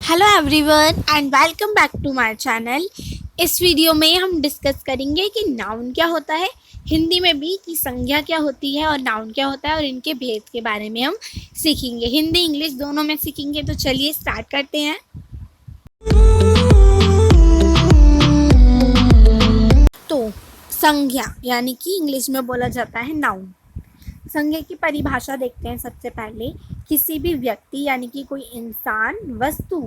Hello everyone and welcome back to my channel. इस video में हम डिस्कस करेंगे कि नाउन क्या होता है, हिंदी में भी कि संज्ञा क्या होती है और नाउन क्या होता है और इनके भेद के बारे में हम सीखेंगे। हिंदी इंग्लिश दोनों में सीखेंगे। तो चलिए स्टार्ट करते हैं। तो संज्ञा यानी कि इंग्लिश में बोला जाता है नाउन। संज्ञा की परिभाषा देखते हैं। सबसे पहले किसी भी व्यक्ति यानी कि कोई इंसान, वस्तु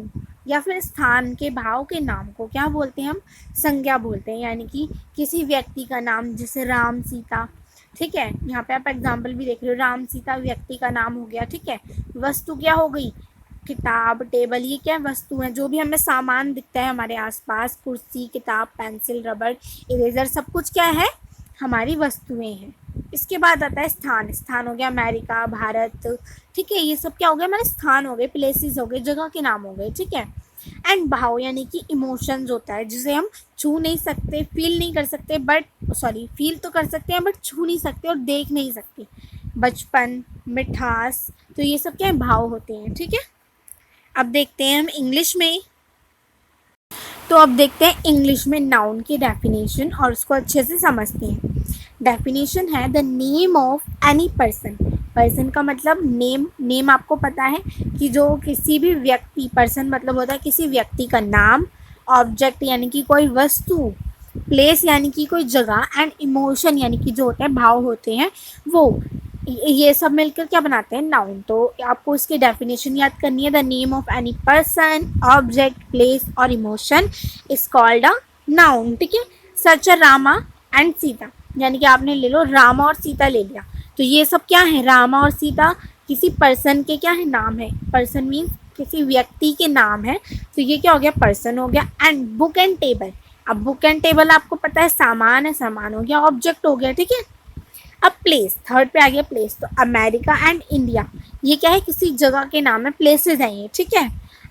या फिर स्थान के भाव के नाम को क्या बोलते हैं हम? संज्ञा बोलते हैं। यानी कि किसी व्यक्ति का नाम, जैसे राम सीता, ठीक है। यहाँ पे आप एग्जाम्पल भी देख रहे हो, राम सीता व्यक्ति का नाम हो गया, ठीक है। वस्तु क्या हो गई? किताब, टेबल, ये क्या वस्तु है? जो भी हमें सामान दिखता है हमारे आसपास, कुर्सी, किताब, पेंसिल, रबड़, इरेजर, सब कुछ क्या है? हमारी वस्तुएं हैं। इसके बाद आता है स्थान। स्थान हो गया अमेरिका, भारत, ठीक है। ये सब क्या हो गया? हमारे स्थान हो गए, प्लेसेस हो गए, जगह के नाम हो गए, ठीक है। एंड भाव यानी कि इमोशंस होता है, जिसे हम छू नहीं सकते, फील नहीं कर सकते, फील तो कर सकते हैं बट छू नहीं सकते और देख नहीं सकते। बचपन, मिठास, तो ये सब क्या है? भाव होते हैं, ठीक है। अब देखते हैं हम इंग्लिश में। तो अब देखते हैं इंग्लिश में नाउन की डेफिनेशन और उसको अच्छे से समझते हैं। डेफिनेशन है the name of any person. Person का मतलब नेम। नेम आपको पता है कि जो किसी भी व्यक्ति, पर्सन मतलब होता है किसी व्यक्ति का नाम, ऑब्जेक्ट यानी कि कोई वस्तु, प्लेस यानी कि कोई जगह, एंड इमोशन यानी कि जो होते हैं भाव होते हैं वो, ये सब मिलकर क्या बनाते हैं? नाउन। तो आपको इसकी डेफिनेशन याद करनी है। The name of any person, object, place और emotion is called a noun, ठीक है। सच रामा एंड सीता, यानी कि आपने ले लो रामा और सीता ले लिया, तो ये सब क्या है? रामा और सीता किसी पर्सन के क्या है? नाम है। पर्सन मीन्स किसी व्यक्ति के नाम है, तो ये क्या हो गया? पर्सन हो गया। And book and table. अब बुक एंड टेबल आपको पता है सामान है, सामान हो गया, ऑब्जेक्ट हो गया, ठीक है। अब प्लेस, थर्ड पे आ गया प्लेस। तो अमेरिका एंड इंडिया, ये क्या है? किसी जगह के नाम है, प्लेसेस हैं ये, ठीक है।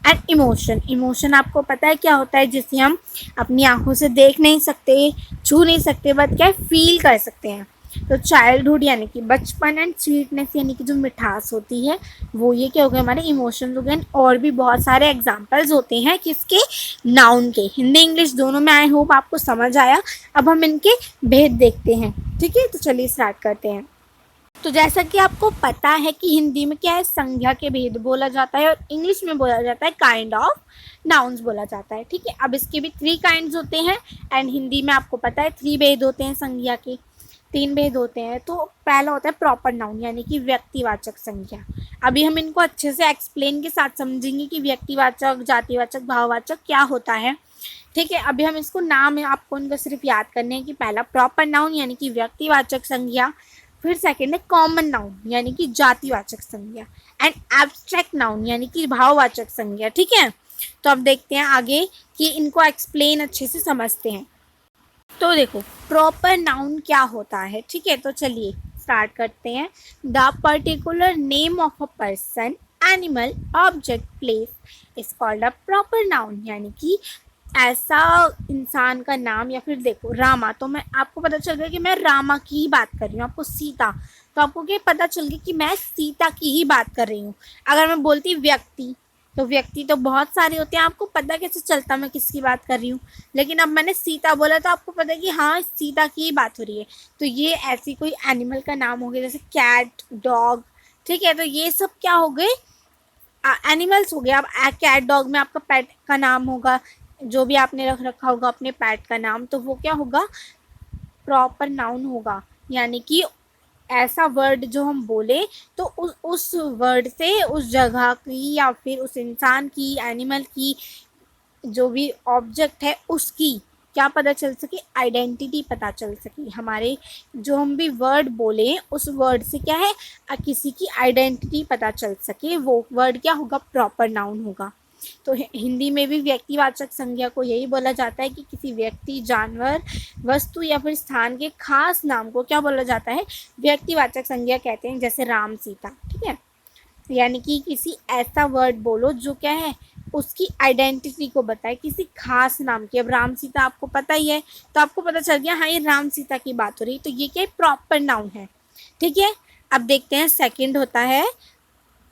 एंड इमोशन, इमोशन आपको पता है क्या होता है? जिसे हम अपनी आंखों से देख नहीं सकते, छू नहीं सकते, बट क्या है? फील कर सकते हैं। तो चाइल्डहुड यानी कि बचपन, एंड स्वीटनेस यानी कि जो मिठास होती है वो, ये क्या हो गया? हमारे इमोशंस हो गए। और भी बहुत सारे एग्जाम्पल्स होते हैं किसके? नाउन के। हिंदी इंग्लिश दोनों में, आई होप आपको समझ आया। अब हम इनके भेद देखते हैं, ठीक है। तो चलिए स्टार्ट करते हैं। तो जैसा कि आपको पता है कि हिंदी में क्या है? संज्ञा के भेद बोला जाता है और इंग्लिश में बोला जाता है काइंड ऑफ नाउन्स बोला जाता है, ठीक है। अब इसके भी 3 काइंड्स होते हैं एंड हिंदी में आपको पता है 3 भेद होते हैं संज्ञा के, 3 भेद होते हैं। तो पहला होता है प्रॉपर नाउन यानी कि व्यक्तिवाचक संज्ञा। अभी हम इनको अच्छे से एक्सप्लेन के साथ समझेंगे कि व्यक्तिवाचक, जातिवाचक, भाववाचक क्या होता है, ठीक है। अभी हम इसको नाम है, आपको इनको सिर्फ याद करने हैं कि पहला प्रॉपर नाउन यानी कि व्यक्तिवाचक संज्ञा, फिर सेकेंड है कॉमन नाउन यानी कि जातिवाचक संज्ञा, एंड एब्स्ट्रैक्ट नाउन यानी कि भाववाचक संज्ञा, ठीक है। तो अब देखते हैं आगे कि इनको एक्सप्लेन अच्छे से समझते हैं। तो देखो प्रॉपर नाउन क्या होता है, ठीक है। तो चलिए स्टार्ट करते हैं। The particular name of a person, animal, object, place is called a proper noun, यानी कि ऐसा इंसान का नाम, या फिर देखो रामा, तो मैं आपको पता चल गया कि मैं रामा की ही बात कर रही हूँ। आपको सीता, तो आपको क्या पता चल गया कि मैं सीता की ही बात कर रही हूँ। अगर मैं बोलती व्यक्ति, तो व्यक्ति तो बहुत सारे होते हैं, आपको पता कैसे चलता मैं किसकी बात कर रही हूँ। लेकिन अब मैंने सीता बोला तो आपको पता है कि हाँ सीता की ही बात हो रही है। तो ये ऐसी कोई एनिमल का नाम हो गया, जैसे कैट, डॉग, ठीक है। तो ये सब क्या हो गए? एनिमल्स हो गया। अब कैट, डॉग में आपका पेट का नाम होगा, जो भी आपने रख रखा होगा अपने पेट का नाम, तो वो क्या होगा? प्रॉपर नाउन होगा। यानी कि ऐसा वर्ड जो हम बोले तो उस वर्ड से उस जगह की या फिर उस इंसान की, एनिमल की, जो भी ऑब्जेक्ट है उसकी क्या पता चल सके? आइडेंटिटी पता चल सके। हमारे जो हम भी वर्ड बोले उस वर्ड से क्या है? किसी की आइडेंटिटी पता चल सके, वो वर्ड क्या होगा? प्रॉपर नाउन होगा। तो हिंदी में भी व्यक्तिवाचक संज्ञा को यही बोला जाता है कि किसी व्यक्ति, जानवर, वस्तु या फिर स्थान के खास नाम को क्या बोला जाता है? व्यक्तिवाचक संज्ञा कहते हैं। जैसे राम, सीता, ठीक है। यानी कि किसी ऐसा वर्ड बोलो जो क्या है? उसकी आइडेंटिटी को बताए, किसी खास नाम की। अब राम सीता आपको पता ही है, तो आपको पता चल गया हाँ ये राम सीता की बात हो रही है, तो ये क्या है? प्रॉपर नाउन है, ठीक है। अब देखते हैं सेकंड होता है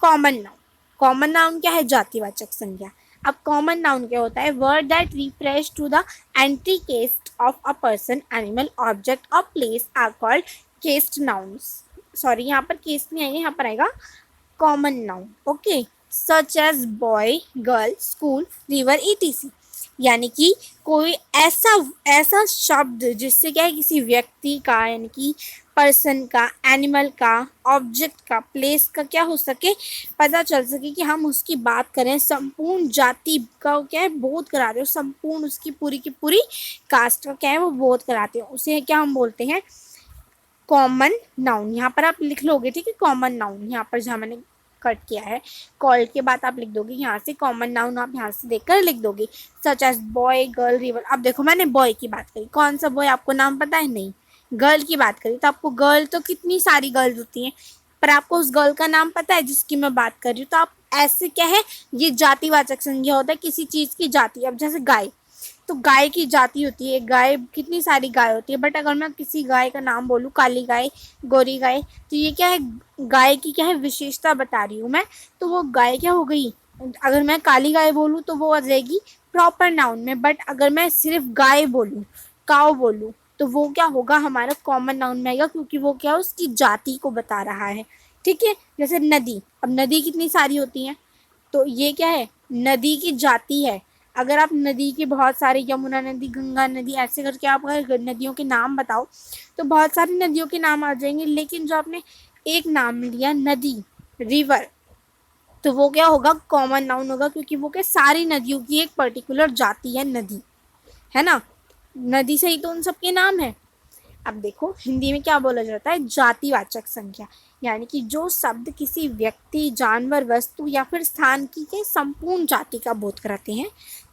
कॉमन नाउन। कॉमन नाउन क्या है? जातिवाचक संज्ञा। अब कॉमन नाउन क्या होता है? Word that refers to the anti caste of a person, animal, object और place are called caste nouns. Sorry, यहाँ पर केस्ट नहीं आएगा, यहाँ पर आएगा common noun. Okay, such as boy, girl, school, river, etc. यानी कि कोई ऐसा ऐसा शब्द जिससे क्या है किसी व्यक्ति का, यानी कि पर्सन का, एनिमल का, ऑब्जेक्ट का, प्लेस का क्या हो सके, पता चल सके कि हम उसकी बात करें। संपूर्ण जाति का क्या है, बोध कराते हो, संपूर्ण उसकी पूरी की पूरी कास्ट का क्या है वो बोध कराते हैं, उसे क्या हम बोलते हैं? Common noun. यहाँ पर आप लिख लोगे, ठीक है, कॉमन नाउन। यहाँ पर जहाँ मैंने कट किया है, कॉल्ड के बाद आप लिख दोगे यहाँ से कॉमन नाउन, आप यहाँ से देखकर लिख दोगे, such as boy, girl, river. अब देखो, मैंने बॉय की बात करी, कौन सा बॉय आपको नाम पता है? नहीं। गर्ल की बात करी तो आपको गर्ल तो कितनी सारी गर्ल्स होती हैं, पर आपको उस गर्ल का नाम पता है जिसकी मैं बात कर रही हूँ? तो आप ऐसे क्या है, ये जातिवाचक संज्ञा होता है किसी चीज़ की जाति। अब जैसे गाय, तो गाय की जाति होती है, गाय कितनी सारी गाय होती है, बट अगर मैं किसी गाय का नाम बोलूँ, काली गाय, गोरी गाय, तो ये क्या है, गाय की क्या है विशेषता बता रही हूँ मैं, तो वो गाय क्या हो गई? अगर मैं काली गाय बोलूँ तो वो आ जाएगी प्रॉपर नाउन में, बट अगर मैं सिर्फ गाय बोलूँ, काव बोलूँ, तो वो क्या होगा, हमारा कॉमन नाउन में आएगा, क्योंकि वो क्या उसकी जाति को बता रहा है। ठीक है, जैसे नदी, अब नदी कितनी सारी होती हैं, तो ये क्या है, नदी की जाति है। अगर आप नदी के बहुत सारे, यमुना नदी, गंगा नदी, ऐसे करके आप अगर नदियों के नाम बताओ तो बहुत सारी नदियों के नाम आ जाएंगे, लेकिन जो आपने एक नाम लिया नदी, रिवर, तो वो क्या होगा, कॉमन नाउन होगा, क्योंकि वो क्या सारी नदियों की एक पर्टिकुलर जाति है नदी, है ना। नदी से ही तो उन सबके नाम है। अब देखो, हिंदी में क्या बोला जाता है? जातिवाचक संज्ञा, यानी कि जो शब्द किसी व्यक्ति, जानवर, वस्तु या फिर स्थान की के संपूर्ण जाति का बोध कराते हैं।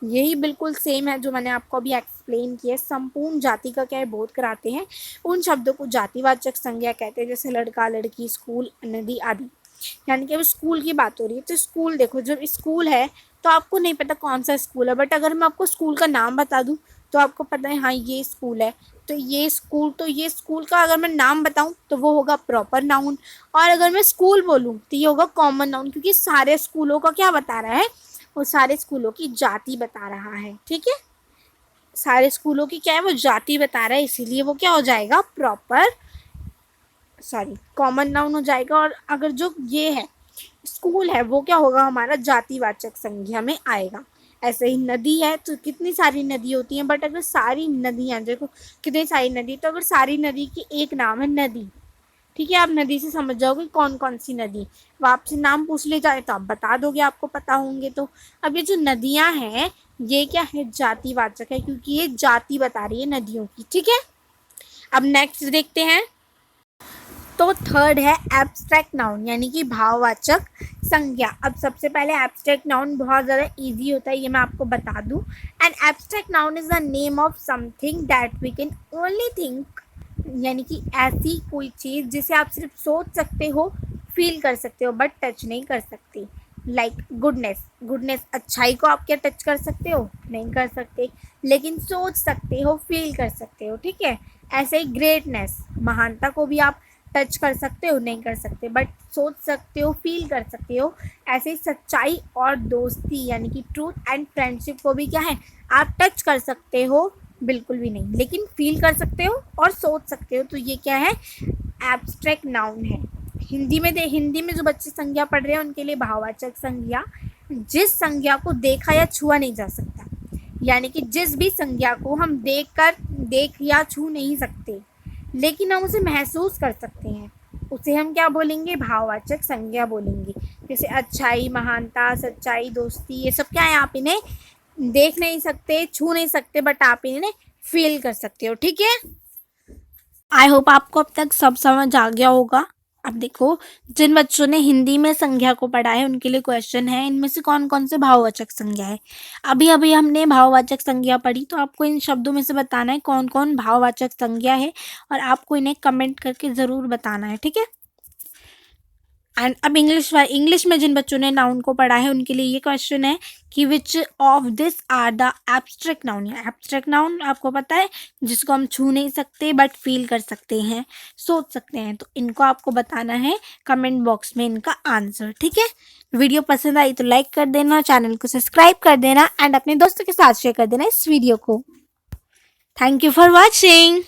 यही बिल्कुल सेम है जो मैंने आपको अभी एक्सप्लेन किया, संपूर्ण जाति का क्या है बोध कराते हैं, उन शब्दों को जातिवाचक संज्ञा कहते हैं। जैसे लड़का, लड़की, स्कूल, नदी आदि। यानी कि अब स्कूल की बात हो रही है, तो स्कूल देखो, जब स्कूल है तो आपको नहीं पता कौन सा स्कूल है, बट अगर मैं आपको स्कूल का नाम बता दूँ तो आपको पता है हाँ ये स्कूल है। तो ये स्कूल का अगर मैं नाम बताऊं तो वो होगा प्रॉपर नाउन, और अगर मैं स्कूल बोलूं तो ये होगा कॉमन नाउन, क्योंकि सारे स्कूलों का क्या बता रहा है, वो सारे स्कूलों की जाति बता रहा है। ठीक है, सारे स्कूलों की क्या है वो जाति बता रहा है, इसीलिए वो क्या हो जाएगा, प्रॉपर, सॉरी, कॉमन नाउन हो जाएगा। और अगर जो ये है स्कूल है वो क्या होगा, हमारा जातिवाचक संज्ञा में आएगा। ऐसे ही नदी है तो कितनी सारी नदी होती हैं, बट अगर सारी नदियाँ देखो कितनी सारी नदी, तो अगर सारी नदी की एक नाम है नदी, ठीक है, आप नदी से समझ जाओगे कौन कौन सी नदी, वो आपसे नाम पूछ ले जाए तो आप बता दोगे, आपको पता होंगे तो। अब ये जो नदियाँ हैं ये क्या है, जातिवाचक है, क्योंकि ये जाति बता रही है नदियों की। ठीक है, अब नेक्स्ट देखते हैं। तो थर्ड है एब्स्ट्रैक्ट नाउन, यानी कि भाववाचक संज्ञा। अब सबसे पहले एब्स्ट्रैक्ट नाउन बहुत ज़्यादा इजी होता है, ये मैं आपको बता दूं। An abstract noun is the name of something that we can only think, यानी कि ऐसी कोई चीज़ जिसे आप सिर्फ सोच सकते हो, फील कर सकते हो, बट टच नहीं कर सकते। लाइक गुडनेस, गुडनेस, अच्छाई को आप क्या टच कर सकते हो? नहीं कर सकते, लेकिन सोच सकते हो, फील कर सकते हो। ठीक है, ऐसे ही ग्रेटनेस, महानता को भी आप टच कर सकते हो, नहीं कर सकते, बट सोच सकते हो, फील कर सकते हो। ऐसे ही सच्चाई और दोस्ती, यानी कि ट्रूथ एंड फ्रेंडशिप को भी क्या है, आप टच कर सकते हो, बिल्कुल भी नहीं, लेकिन फील कर सकते हो और सोच सकते हो। तो ये क्या है, एब्स्ट्रैक्ट नाउन है। हिंदी में जो बच्चे संज्ञा पढ़ रहे हैं उनके लिए भाववाचक संज्ञा, जिस संज्ञा को देखा या छुआ नहीं जा सकता, यानी कि जिस भी संज्ञा को हम देख या छू नहीं सकते, लेकिन हम उसे महसूस कर सकते हैं, उसे हम क्या बोलेंगे, भाववाचक संज्ञा बोलेंगे। जैसे अच्छाई, महानता, सच्चाई, दोस्ती, ये सब क्या है, आप इन्हें देख नहीं सकते, छू नहीं सकते, बट आप इन्हें फील कर सकते हो। ठीक है, आई होप आपको अब तक सब समझ आ गया होगा। अब देखो, जिन बच्चों ने हिंदी में संज्ञा को पढ़ा है उनके लिए क्वेश्चन है, इनमें से कौन कौन से भाववाचक संज्ञा है। अभी अभी हमने भाववाचक संज्ञा पढ़ी, तो आपको इन शब्दों में से बताना है कौन कौन भाववाचक संज्ञा है, और आपको इन्हें कमेंट करके ज़रूर बताना है। ठीक है, एंड अब इंग्लिश में जिन बच्चों ने नाउन को पढ़ा है उनके लिए ये क्वेश्चन है कि which of this are the abstract noun. या एब्स्ट्रैक्ट नाउन आपको पता है जिसको हम छू नहीं सकते बट फील कर सकते हैं, सोच सकते हैं। तो इनको आपको बताना है कमेंट बॉक्स में इनका आंसर, ठीक है। वीडियो पसंद आई तो लाइक कर देना, चैनल को सब्सक्राइब कर देना एंड अपने दोस्तों के साथ शेयर कर देना इस वीडियो को। Thank you for watching.